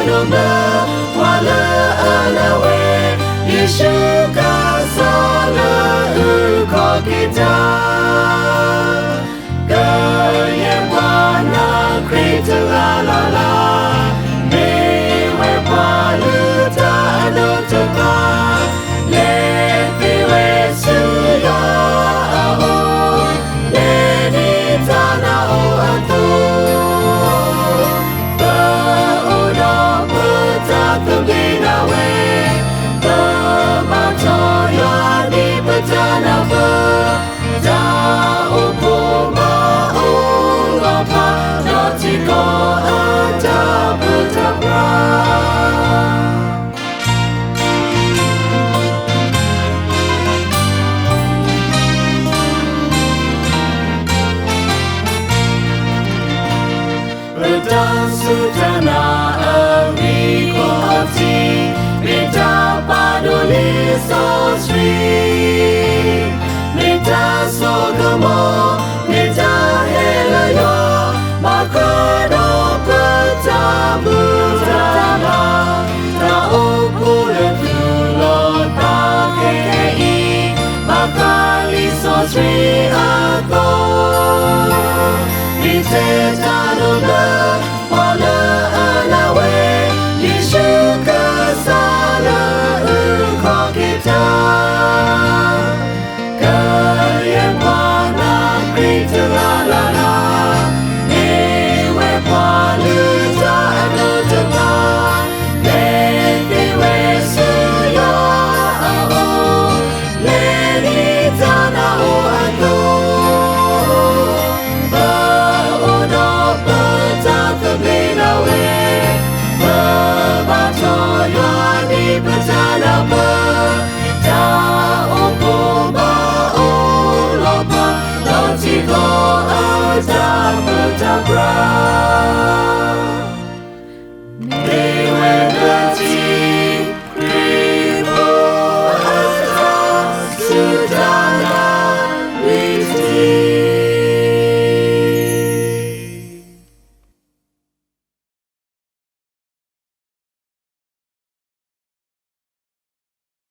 domba wala alawe Yesu kasala uko kita Gaya Bwana Kristo la la la Mewe paluta anotaka Lepiwe suya o Leni tana o atu Baudo petaka binawe Bematoya di petana be Jauh Notiko ada bertabra Pedang sutana awikoti Bita paduli sosri Bita sogamo Bita helayo Makado petamu drama Ta ukule tulo ta kekei Makali sosri ako Bite tanumba wala alawe Yesu kasala uko kita Kaya Bwana Kristo la la la Paluta anotaka Lepiwe suya o Leni tana o ako Baudo petaka binawe Bematoya di petaka